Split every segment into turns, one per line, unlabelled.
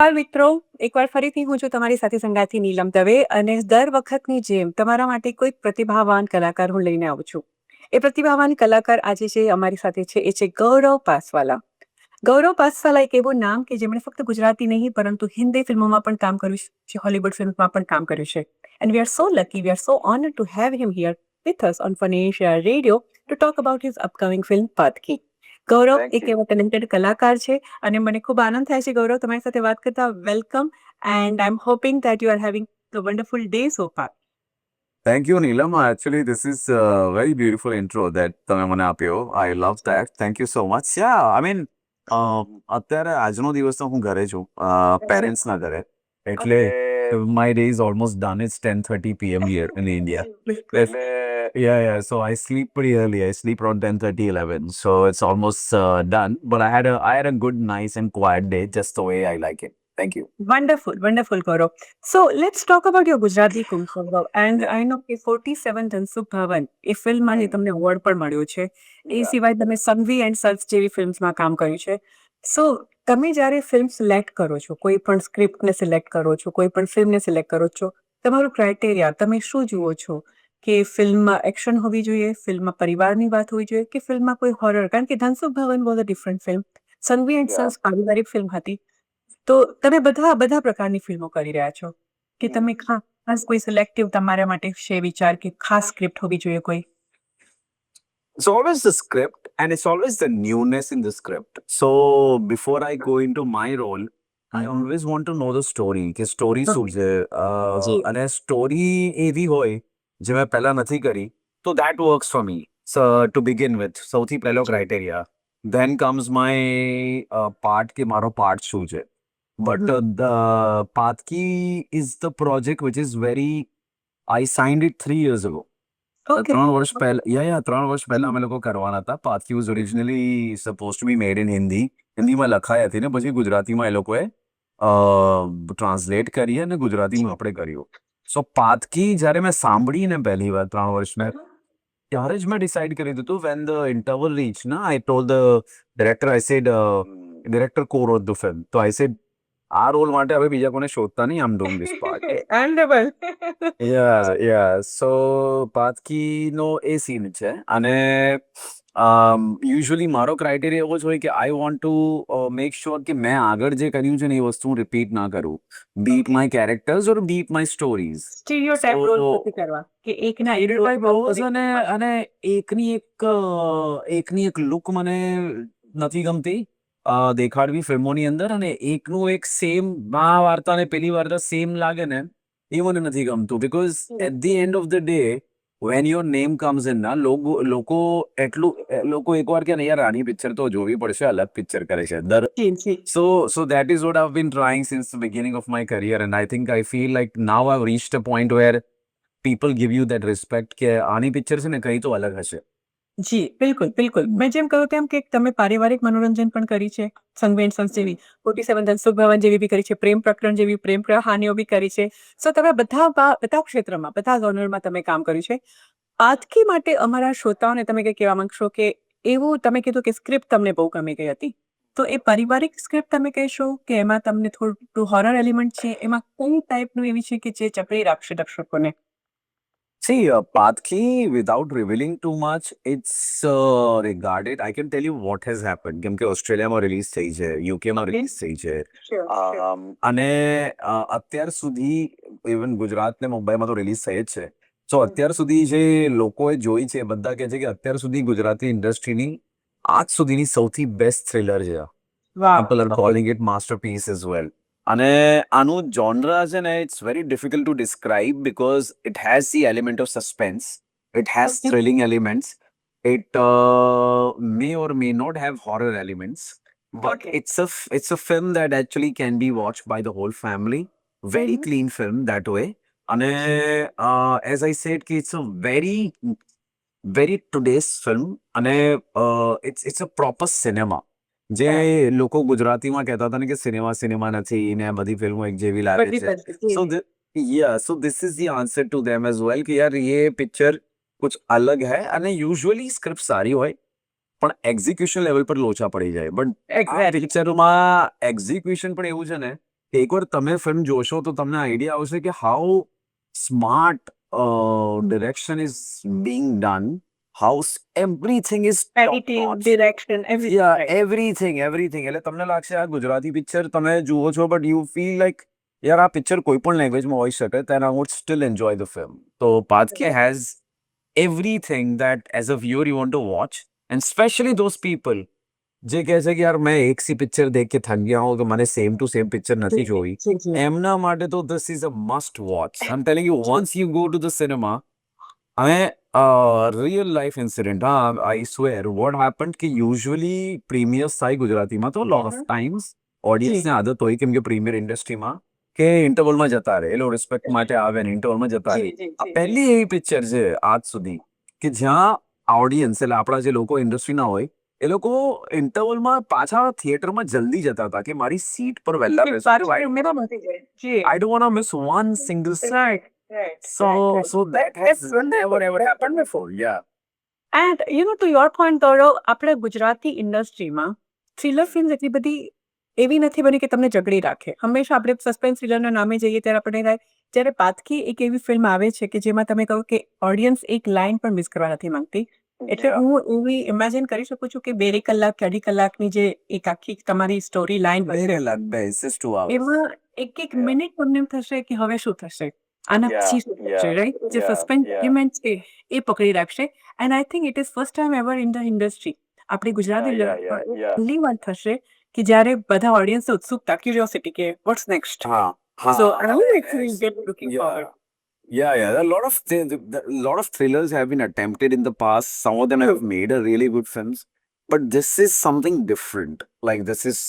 નમસ્કાર મિત્રો, એકવાર ફરીથી હું છું તમારી સાથે સંગાથી નીલમ દવે અને દર વખતની જેમ તમારા માટે કોઈક પ્રતિભાવાન કલાકાર હું લઈને આવું છું. એ પ્રતિભાવાન કલાકાર આજે જે અમારી સાથે છે એ છે ગૌરવ પાસવાલા. ગૌરવ પાસવાલા એક એવું નામ કે જેમણે ફક્ત ગુજરાતી નહીં પરંતુ હિન્દી ફિલ્મોમાં પણ કામ કર્યું છે, હોલિવૂડ ફિલ્મમાં પણ કામ કર્યું છે. And we are so lucky, we are so honoured to have him here with us on Fun Asia Radio to talk about his upcoming film Patki. Gaurav
thank
એક
યુ.
એવો ટેલેન્ટેડ કલાકાર છે અને મને ખૂબ આનંદ થાય છે ગૌરવ તમારી સાથે વાત કરતા. Welcome and I am hoping that you are having a wonderful day so far.
Thank you, Neelam. Actually, this is a very beautiful intro that તમે મને આપ્યો. I love that. Thank you so much. Yeah, I mean, અત્યારે આજનો દિવસ તો હું ઘરે છું, પેરેન્ટ્સના ઘરે. એટલે my day is almost done. It's 10:30 p.m. here in India. એટલે yeah. So I sleep pretty early. I sleep around 10:30, 11. So it's almost done. But I had a good, nice and quiet day, just the way I like it. Thank you.
Wonderful, wonderful, Gaurav. So let's talk about your Gujarati film, Gaurav. And I know કે 47 ધનસુખ ભવન એ ફિલ્મમાં જે તમને award પણ મળ્યો છે. એ સિવાય તમે Sanghvi and search જેવી ફિલ્મ્સમાં કામ કર્યું છે. સો તમે જ્યારે ફિલ્મ સિલેક્ટ કરો છો, કોઈ પણ સ્ક્રિપ્ટને સિલેક્ટ કરો છો, કોઈ પણ ફિલ્મને સિલેક્ટ કરો છો, તમારું ક્રાઇટેરિયા તમે શું જુઓ છો? કે ફિલ્મમાં એક્શન હોવી જોઈએ, ફિલ્મમાં પરિવારની વાત હોવી જોઈએ, કે ફિલ્મમાં કોઈ હોરર? કારણ કે Dhansukh Bhavan was a different film, Sanghavi and search પારિવારિક ફિલ્મ હતી. તો તમે બધા બધા પ્રકારની ફિલ્મો કરી રહ્યા છો કે તમે ખાસ કોઈ સિલેક્ટિવ તમારા માટે છે વિચાર કે ખાસ સ્ક્રિપ્ટ હોવી જોઈએ કોઈ?
It's always the script and it's always the newness in the script. So before I go into my role, I always want to know the story. કે સ્ટોરી શું છે, અને સ્ટોરી એવી હોય જે મેં પહેલા નથી કરી, તો that works for me. So to begin with, સૌથી પહેલો criteria. Then comes my part, કે મારો પાર્ટ શું છે. But the Patki is the project which is very, I signed it 3 years ago.
Okay.
3 વર્ષ પહેલા, 3 વર્ષ પહેલા અમે લોકો કરવાના હતા. Paatki was originally suppose to be made in Hindi. હિન્દીમાં લખાઈ હતી ને પછી ગુજરાતીમાં એ લોકોએ ટ્રાન્સલેટ કરી અને ગુજરાતીમાં આપણે કર્યું. સો પાથકી જ્યારે મેં સાંભળી ને પહેલી વાર 3 વર્ષ મેં, ત્યારે જ મેં ડિસાઇડ કરી દીધું. વેન ધ ઇન્ટરવલ રીચ ના, આઈ told the director, I said, director કો રોટ ધ ફિલ્મ, તો આઈ સેડ આ રોલ માટે હવે બીજા કોને શોધતા નહીં, I am doing this part.
એન્ડેબલ.
યા સો પાથકીનો એ સીન છે. અને યુઝ્યુઅલી મારો ક્રાઇટેરિયા એવો જ હોય કે I want to make sure કે મેં આગળ જે કર્યું છે ને એ વસ્તુ હું રિપીટ ના કરું. Beat my characters or beat my stories.
Stereotype role નથી કરવા કે એકના એક
સ્ટીરિયોટાઇપ
role
રોલ્સ અને એકની એક લુક મને નથી ગમતી દેખાડવી ફિલ્મોની અંદર, અને એકનું એક સેમ આ વાર્તા ને પેલી વાર્તા સેમ લાગે ને એ મને નથી ગમતું. Because at the end of the day when your name comes in ના, લોકો એકવાર કે યાર આની પિક્ચર તો જોવી પડશે, અલગ પિક્ચર કરે છે દર. So that is what I've been trying since the beginning of my career, and I feel like now I've reached a point where people give you that respect કે આની પિક્ચર છે ને કંઈ તો અલગ હશે.
જી બિલકુલ બિલકુલ. મેં જેમ કહ્યું તેમ કે તમે પારિવારિક મનોરંજન પણ કરી છે, સંઘવી એન્ડ સન્સ જેવી, 47 ધનસુખ ભવન જેવી બી કરી છે, પ્રેમ પ્રકરણ જેવી પ્રેમ કહાનીઓ બી કરી છે. સો તમે બધા ક્ષેત્રમાં, બધા જોનરમાં તમે કામ કર્યું છે. આજકી માટે અમારા શ્રોતાઓને તમે કંઈ કહેવા માંગશો કે એવું તમે કીધું કે સ્ક્રિપ્ટ તમને બહુ ગમી ગઈ હતી, તો એ પારિવારિક સ્ક્રિપ્ટ તમે કહેશો કે એમાં તમને થોડું હોરર એલિમેન્ટ છે, એમાં કઈ ટાઈપનું એવી છે કે જે ચપડી રાખશે દર્શકોને?
See, Pathki, without revealing too much, it's regarded. I can tell you what has happened. કેમ કે ઓસ્ટ્રેલિયામાં રિલીઝ થઈ છે, યુકેમાં રિલીઝ થઈ છે, અને અત્યાર સુધી ઇવન ગુજરાત ને મુંબઈમાં તો રિલીઝ થઈ જ છે. સો અત્યાર સુધી જે લોકોએ જોઈ છે એ બધા કહે છે કે અત્યાર સુધી ગુજરાતી ઇન્ડસ્ટ્રીની આજ સુધીની સૌથી બેસ્ટ થ્રિલર છે. People are calling it masterpiece as well. અને આનું જોનરા છે ને, it's very difficult to describe because it has the element of suspense, it has thrilling elements, it may or may not have horror elements, but it's a film that actually can be watched by the whole family. Very clean film that way. And as I said, it's a very today's film, and it's a proper cinema. જે લોકો ગુજરાતીમાં કહેતા હતા ને કે cinema નથી ને બધી ફિલ્મો એક જેવી લાગે છે. So this is the answer to them as well કે યાર ये पिक्चर कुछ अलग है. અને યુઝ્યુઅલી સ્ક્રિપ્ટ સારી હોય પણ એક્ઝિક્યુશન લેવલ પર લોચા પડી જાય. બટ આ પિક્ચરમાં એક્ઝિક્યુશન પણ એવું છે ને એકવાર તમે ફિલ્મ જોશો તો તમને આઈડિયા આવશે કે how smart direction is being done, how everything is
Editing, direction, everything.
Yeah
right.
Everything એટલે તમને લાગશે આ ગુજરાતી પિક્ચર તમે જુઓ છો બટ યુ ફીલ લાઈક યાર આ પિક્ચર કોઈ પણ લેંગ્વેજમાં હોઈ શકે then I would still enjoy the film. તો પાથકે has everything that as a viewer you want to watch, and especially those people જે કહે છે કે યાર મેં એક સી પિક્ચર દેખ કે થક ગયા હું તો મને સેમ ટુ સેમ પિક્ચર નથી જોઈ,
જી.
એમના માટે તો this is a must watch. I'm telling you, once you go to the cinema, I real life incident, I swear, what happened કે usually પ્રીમિયર્સ થાય ગુજરાતીમાં તો lot of times ઓડિયન્સને આદત હોય કેમ કે પ્રીમિયર ઇન્ડસ્ટ્રીમાં કે ઇન્ટરવલમાં જતા રહે, એ લોકો રિસ્પેક્ટ માટે આવે ને ઇન્ટરવલમાં જતા રહે. આ પહેલી એવી પિક્ચર છે આજ સુધી કે જ્યાં ઓડિયન્સ એટલે આપણા જે લોકો ઇન્ડસ્ટ્રીના હોય એ લોકો ઇન્ટરવલમાં પાછા થિયેટરમાં જલ્દી જતા હતા કે મારી સીટ પર વહેલા બેસવું. I don't want to miss one single scene. So that has never ever happened before. Yeah.
And to your point તોરો આપણે ગુજરાતી ઇન્ડસ્ટ્રીમાં થ્રિલર ફિલ્મ એટલી બધી એવી નથી બની કે તમને જકડી રાખે. હંમેશા આપણે સસ્પેન્સ થ્રિલરના નામે જઈએ ત્યારે આપણે થાય, જ્યારે પાતકી એક એવી ફિલ્મ આવે છે કે જેમાં તમે કહો કે ઓડિયન્સ એક લાઈન પણ મિસ કરવા નથી માંગતી. એટલે હું એવી ઇમેજિન કરી શકું છું કે 2 કલાક કે 2.5 કલાકની જે એક આખી તમારી story line
Very luck base is 2 hours.
એમાં એક મિનિટ તમને એમ થશે કે હવે શું થશે, આના પછી શું થશે, રાઈટ? જે સસ્પેન્સ એલિમેન્ટ છે એ પકડી રાખશે. And I think it is first time ever in the industry આપણી ગુજરાતી પહેલી વાર થશે કે જ્યારે બધા ઓડિયન્સ ઉત્સુકતા, ક્યુરિયોસિટી કે what's next. So I'm actually looking forward.
Yeah. A lot of thrillers have been attempted in the past. Some of them have made a really good films, but this is something different. Like this is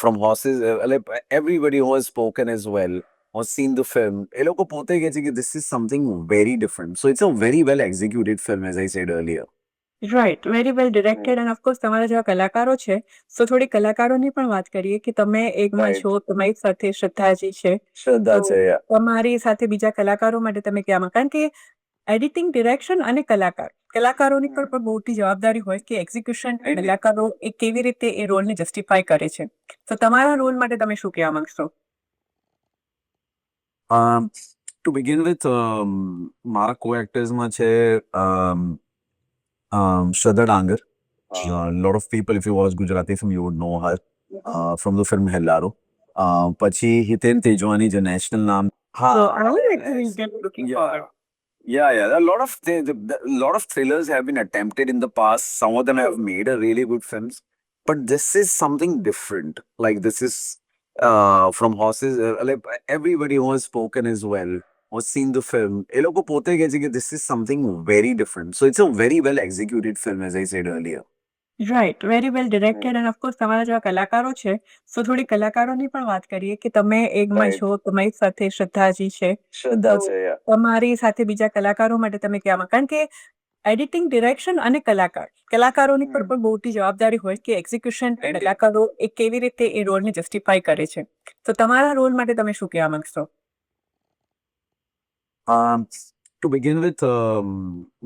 from horses. Like everybody who has spoken as well or seen the film, એ લોકો પોતે કહે છે કે this is something very different. So it's a very well executed film, as I said earlier.
Right, very well directed. And of course તમારા જેવા કલાકારો છે, સો થોડી કલાકારોની પણ વાત કરીએ કે તમે એકમાં
Right.
છો, તમારી સાથે શ્રદ્ધાજી છે,
શ્રદ્ધા
તો
છે, yeah.
તમારી સાથે બીજા કલાકારો માટે તમે કહેવામાં, કારણ કે એડિટિંગ, ડિરેક્શન અને કલાકારોની પણ મોટી જવાબદારી હોય કે એક્ઝિક્યુશન કલાકારો એ કેવી રીતે એ રોલને જસ્ટિફાય કરે છે. તો તમારા રોલ માટે તમે શું કહેવા માંગશો?
To begin with, મારા co-actorsમાં છે Shraddha Dangar. A lot of people, if you watch Gujarati film, you would know her from the film Hellaro. પછી હિતેન તેજવાની જે નેશનલ નામ.
So I'm actually looking forward.
Yeah. A lot of thrillers have been attempted in the past. Some of them have made a really good films, but this is something different. Like this is from horses. Like everybody who has spoken as well or seen the film, એ લોકો પોતે કહે છે કે this is something very different. So it's a very well executed film, as I said earlier.
Right, very well directed. And of course તમારા જેવા કલાકારો છે, સો થોડી કલાકારોની પણ વાત કરીએ કે તમે એકમાં
Right.
છો, તમારી સાથે શ્રદ્ધાજી છે,
શ્રદ્ધા
તો
છે, yeah.
તમારી સાથે બીજા કલાકારો માટે તમે કહેવામાં, કારણ કે એડિટિંગ, ડિરેક્શન અને કલાકારોની પણ મોટી જવાબદારી હોય કે એક્ઝિક્યુશન કલાકારો એ કેવી રીતે એ રોલને જસ્ટિફાય કરે છે. તો તમારા રોલ માટે તમે શું કહેવા માંગશો?
To begin with,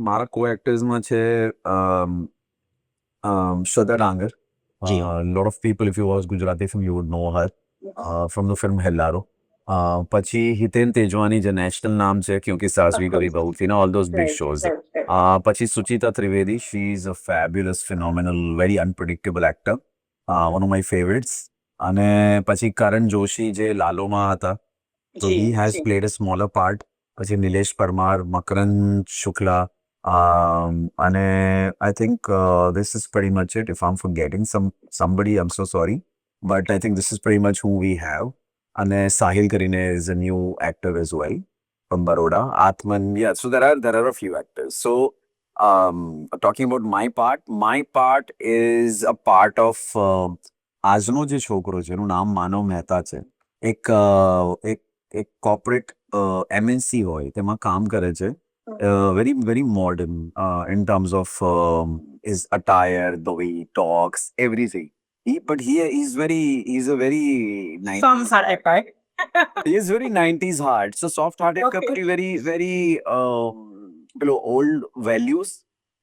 મારા co-actorsમાં છે Shraddha Dangar. A lot of people, if you watch Gujarati film, you would know her from the film Hellaro. પછી હિતેન તેજવાની જે નેશનલ નામ છે ક્યોંકિ સાસવી કભી બહુ થી, all those big shows. પછી Suchita Trivedi, she is a fabulous, phenomenal, very unpredictable actor. One of my favorites. અને પછી કરણ જોશી જે લાલોમાં હતા, so he has played a smaller part. પછી નિલેશ પરમાર, મકરંદ શુક્લા, અને I think this is pretty much it. If I'm forgetting somebody, I'm so sorry, but I think this is pretty much who we have. And Sahil Karine is a new actor as well from Baroda. Atman, yeah. So there are a few actors. So talking about my part is a part of આજનો જે છોકરો છે એનું નામ માનવ મહેતા છે. એક corporate MNC હોય તેમાં કામ કરે છે. Very very modern in terms of his attire, the way he talks, everything. He's a very 90s heart. He is very 90s heart. So soft hearted couple, very below old values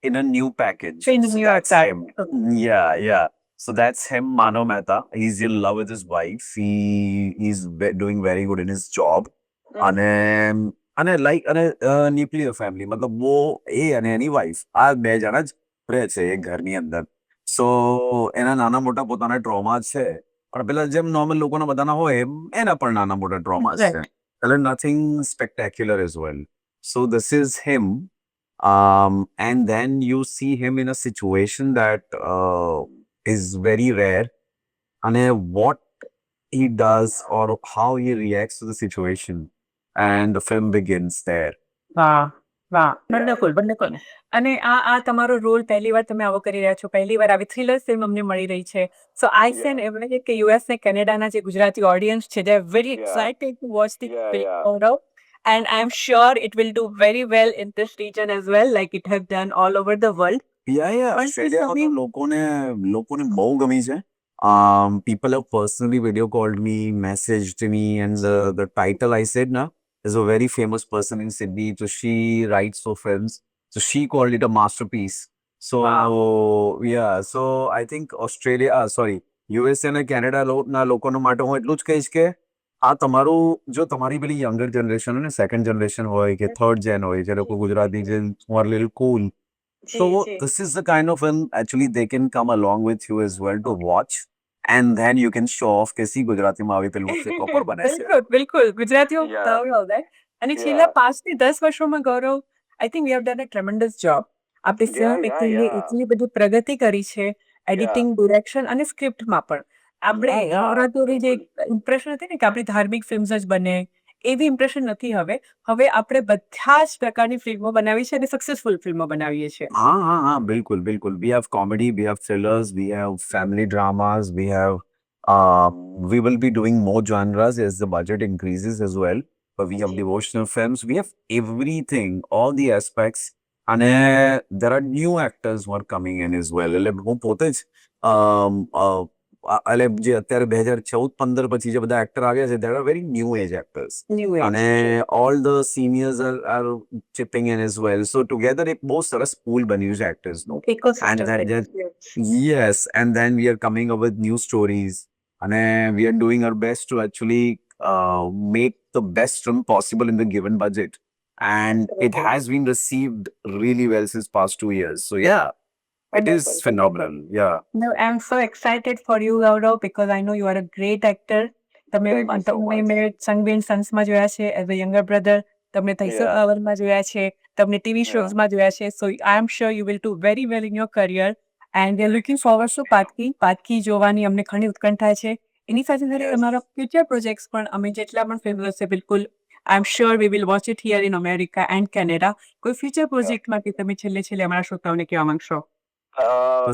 in a new package.
In the new
That's
outside.
him. Yeah. So that's him, Mano Mehta. He's in love with his wife. He is doing very good in his job. અને અને like અને nuclear family મતલબ વો એ અને એની wife આ બે જણા જ રહે છે એક ઘરની અંદર. સો એના નાના મોટા પોતાના ટ્રોમા છે પણ પેલા જેમ નોર્મલ લોકોના બધાના હોય એમ એના પણ નાના મોટા ટ્રોમા છે એટલે nothing spectacular as well. So this is him. And then you see him in a situation that is very rare. And what he does or how he reacts to the situation. And the film begins there.
વાહ વાહ wonderful wonderful. અને આ તમારો role પહેલી વાર તમે આવો કરી રહ્યા છો, પહેલી વાર આવી થ્રિલર ફિલ્મ અમને મળી રહી છે. સો આઈ કેન એવરેજ કે યુએસ ને કેનેડાના જે ગુજરાતી ઓડિયન્સ છે they are very excited two watch the film. And I'm sure it will do very well in this region as well, like it has done all over the world.
Yeah.
પણ
ઓસ્ટ્રેલિયામાં તો લોકોને બહુ ગમી છે. People have personally video called me, messaged me, and the title I said na is a very famous person in Sydney. So she writes for films. So she called it a masterpiece. So yeah, so I think USA અને Canada ના લોકોના માટે હું એટલું જ કહીશ કે આ તમારું જો તમારી પેલી યંગર જનરેશન હોય ને સેકન્ડ જનરેશન હોય કે થર્ડ જેન હોય જે લોકો ગુજરાતી જે little cool. So this is the kind of film actually they can come along with you as well to watch, and then you can show off કે C ગુજરાતીમાં આવી ફિલ્મો છે કોપર બને છે.
બિલકુલ બિલકુલ ગુજરાતીઓ all that. અને છેલ્લા 5 થી 10 વર્ષોમાં Gaurav I think we have done a tremendous job. આપણી ફિલ્મ મેકિંગની એટલી બધી પ્રગતિ કરી છે, એડિટિંગ, ડિરેક્શન અને સ્ક્રિપ્ટમાં પણ. આપણે નવરાત્રિની જે ઇમ્પ્રેશન હતી ને કે આપણી ધાર્મિક ફિલ્મ્સ જ બને એવી ઇમ્પ્રેશન નથી હવે. હવે આપણે બધા જ પ્રકારની ફિલ્મો બનાવી છે અને સક્સેસફુલ ફિલ્મો બનાવીએ છીએ.
हाँ, बिल्कुल, बिल्कुल. We have comedy, we have thrillers, we have family dramas, we will be doing more genres as the budget increases as well. But we have devotional films, we have everything, all the aspects. And there are new actors who are coming in as well. એટલે હું પોતે જ એટલે જે અત્યારે 2014-15 પછી જે બધા એક્ટર આવ્યા છે, there are very new age actors. અને all the seniors are chipping in as well. So together એક બહુ સરસ pool બન્યું છે actorsનું. And yes, and then we are coming up with new stories. And we are doing our best to actually make the best film possible in the given budget. And it has been received really well since past 2 years. So yeah, it is phenomenal. Yeah.
No, I'm so excited for you, Gaurav, because I know you are a great actor. તમે મેં સંગવીન સન્સમાં જોયા છે as a younger brother, તમને તૈસર અવરમાં જોયા છે, તમને TV શોઝમાં જોયા છે. So I am sure you will do very well in your career and we are looking forward to Paatki જોવાની અમને ઘણી ઉત્કંઠા છે. એની સાથે સાથે તમારા ફ્યુચર પ્રોજેક્ટ્સ પણ અમે જેટલા પણ ફિલ્મ હશે બિલકુલ I am sure we will watch it here in America and Canada. કોઈ ફ્યુચર પ્રોજેક્ટ માટે તમે છેલ્લે અમારા શ્રોતાઓને કહેવા માંગશો?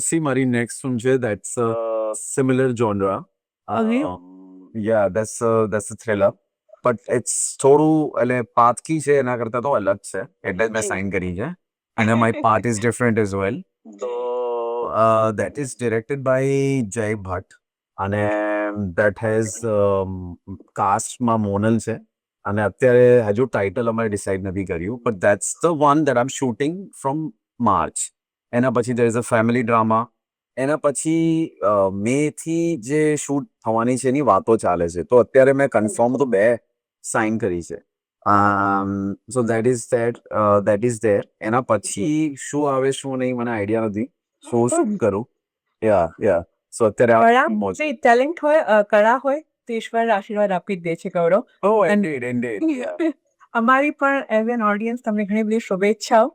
See, my next film છે that's a similar genre. Yeah, that's a thriller. But it's થોડું એટલે પાતકી છે એના કરતા તો અલગ છે એટલે જ મેં સાઇન કરી છે. And my part is different as well. So that is directed by Jay Bhatt. And that has castમાં મોનલ છે. અને અત્યારે હજુ ટાઇટલ અમારે ડિસાઇડ નથી કર્યું. But that's the one that I'm shooting from March. એના પછી there is a family drama. એના પછી મે થી જે શૂટ થવાની છે એની વાતો ચાલે છે તો અત્યારે મેં કન્ફર્મ તો 2 સાઇન કરી છે. સો that is there. એના પછી શું આવે શું નહીં મને આઈડિયા નથી. શું કરું. Yeah. સો અત્યારે
ટેલેન્ટ હોય, કળા હોય તો ઈશ્વર આશીર્વાદ આપી જ દે છે, ગૌરવ.
Oh, indeed.
અમારી પણ એઝ એન ઓડિયન્સ તમને ઘણી બધી શુભેચ્છાઓ.